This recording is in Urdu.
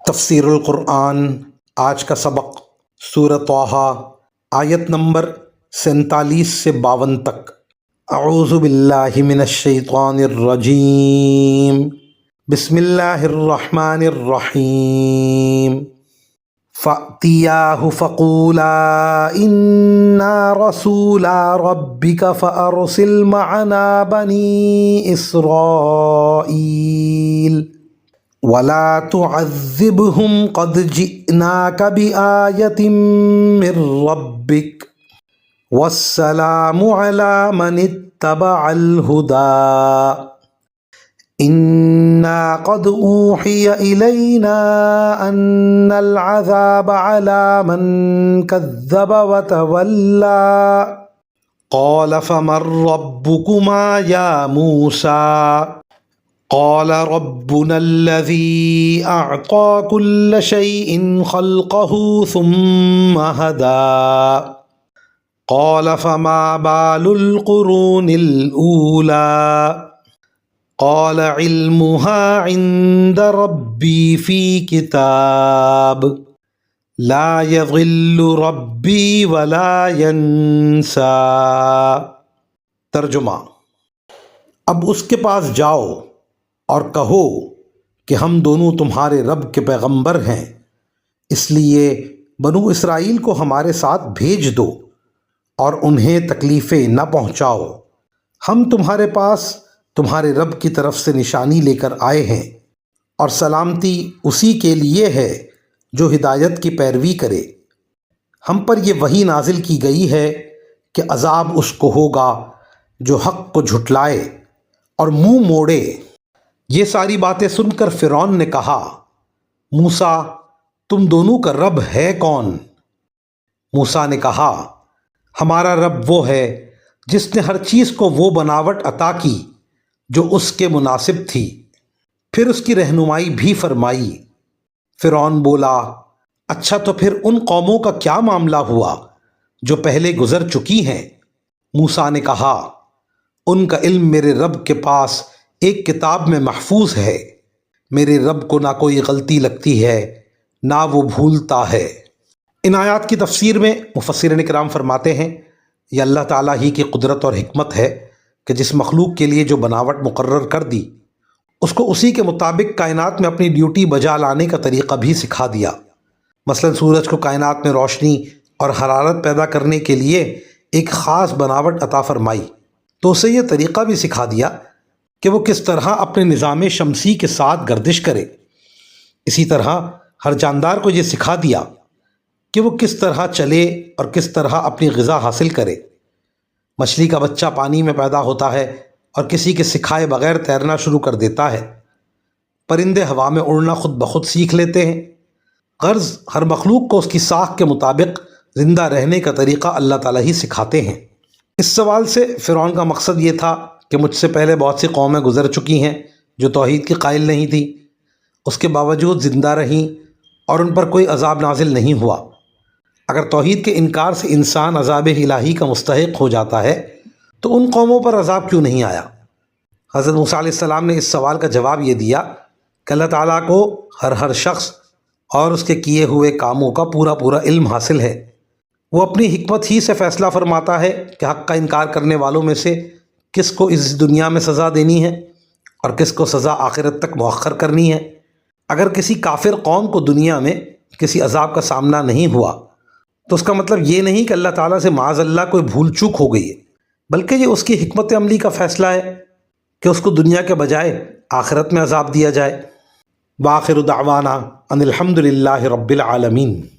تفسیر القرآن آج کا سبق سورۃ طٰہٰ آیت نمبر 47 سے 52 تک۔ اعوذ باللہ من الشیطان الرجیم، بسم اللہ الرحمن الرحیم۔ فَأْتِيَاهُ فَقُولَا إِنَّا رَسُولَا رَبِّكَ فَأَرْسِلْ مَعَنَا بَنِي إِسْرَائِيلَ وَلَا تُعَذِّبْهُمْ قَدْ جِئْنَاكَ بِآيَةٍ مِّن رَّبِّكَ وَالسَّلَامُ عَلَىٰ مَنِ اتَّبَعَ الْهُدَىٰ إِنَّا قَدْ أُوحِيَ إِلَيْنَا أَنَّ الْعَذَابَ عَلَىٰ مَن كَذَّبَ وَتَوَلَّىٰ قَالَ فَمَن رَّبُّكُمَا يَا مُوسَىٰ قال ربنا الذي أعطى كل شيء خلقه ثم هدى قال فما بال القرون الأولى قال علمها عند ربي في كتاب لا يضل ربي ولا ينسى۔ ترجمہ: اب اس کے پاس جاؤ اور کہو کہ ہم دونوں تمہارے رب کے پیغمبر ہیں، اس لیے بنو اسرائیل کو ہمارے ساتھ بھیج دو اور انہیں تکلیفیں نہ پہنچاؤ۔ ہم تمہارے پاس تمہارے رب کی طرف سے نشانی لے کر آئے ہیں، اور سلامتی اسی کے لیے ہے جو ہدایت کی پیروی کرے۔ ہم پر یہ وحی نازل کی گئی ہے کہ عذاب اس کو ہوگا جو حق کو جھٹلائے اور منہ موڑے۔ یہ ساری باتیں سن کر فرعون نے کہا، موسیٰ تم دونوں کا رب ہے کون؟ موسیٰ نے کہا، ہمارا رب وہ ہے جس نے ہر چیز کو وہ بناوٹ عطا کی جو اس کے مناسب تھی، پھر اس کی رہنمائی بھی فرمائی۔ فرعون بولا، اچھا تو پھر ان قوموں کا کیا معاملہ ہوا جو پہلے گزر چکی ہیں؟ موسیٰ نے کہا، ان کا علم میرے رب کے پاس ایک کتاب میں محفوظ ہے، میرے رب کو نہ کوئی غلطی لگتی ہے نہ وہ بھولتا ہے۔ ان آیات کی تفسیر میں مفسرین کرام فرماتے ہیں، یہ اللہ تعالیٰ ہی کی قدرت اور حکمت ہے کہ جس مخلوق کے لیے جو بناوٹ مقرر کر دی، اس کو اسی کے مطابق کائنات میں اپنی ڈیوٹی بجا لانے کا طریقہ بھی سکھا دیا۔ مثلا سورج کو کائنات میں روشنی اور حرارت پیدا کرنے کے لیے ایک خاص بناوٹ عطا فرمائی، تو اسے یہ طریقہ بھی سکھا دیا کہ وہ کس طرح اپنے نظام شمسی کے ساتھ گردش کرے۔ اسی طرح ہر جاندار کو یہ سکھا دیا کہ وہ کس طرح چلے اور کس طرح اپنی غذا حاصل کرے۔ مچھلی کا بچہ پانی میں پیدا ہوتا ہے اور کسی کے سکھائے بغیر تیرنا شروع کر دیتا ہے۔ پرندے ہوا میں اڑنا خود بخود سیکھ لیتے ہیں۔ غرض ہر مخلوق کو اس کی ساکھ کے مطابق زندہ رہنے کا طریقہ اللہ تعالیٰ ہی سکھاتے ہیں۔ اس سوال سے فرعون کا مقصد یہ تھا کہ مجھ سے پہلے بہت سی قومیں گزر چکی ہیں جو توحید کی قائل نہیں تھی، اس کے باوجود زندہ رہیں اور ان پر کوئی عذاب نازل نہیں ہوا۔ اگر توحید کے انکار سے انسان عذاب الہی کا مستحق ہو جاتا ہے تو ان قوموں پر عذاب کیوں نہیں آیا؟ حضرت موسیٰ علیہ السلام نے اس سوال کا جواب یہ دیا کہ اللہ تعالیٰ کو ہر شخص اور اس کے کیے ہوئے کاموں کا پورا علم حاصل ہے۔ وہ اپنی حکمت ہی سے فیصلہ فرماتا ہے کہ حق کا انکار کرنے والوں میں سے کس کو اس دنیا میں سزا دینی ہے اور کس کو سزا آخرت تک مؤخر کرنی ہے۔ اگر کسی کافر قوم کو دنیا میں کسی عذاب کا سامنا نہیں ہوا تو اس کا مطلب یہ نہیں کہ اللہ تعالیٰ سے معاذ اللہ کوئی بھول چوک ہو گئی ہے، بلکہ یہ اس کی حکمت عملی کا فیصلہ ہے کہ اس کو دنیا کے بجائے آخرت میں عذاب دیا جائے۔ وآخر دعوانا ان الحمد للہ رب العالمین۔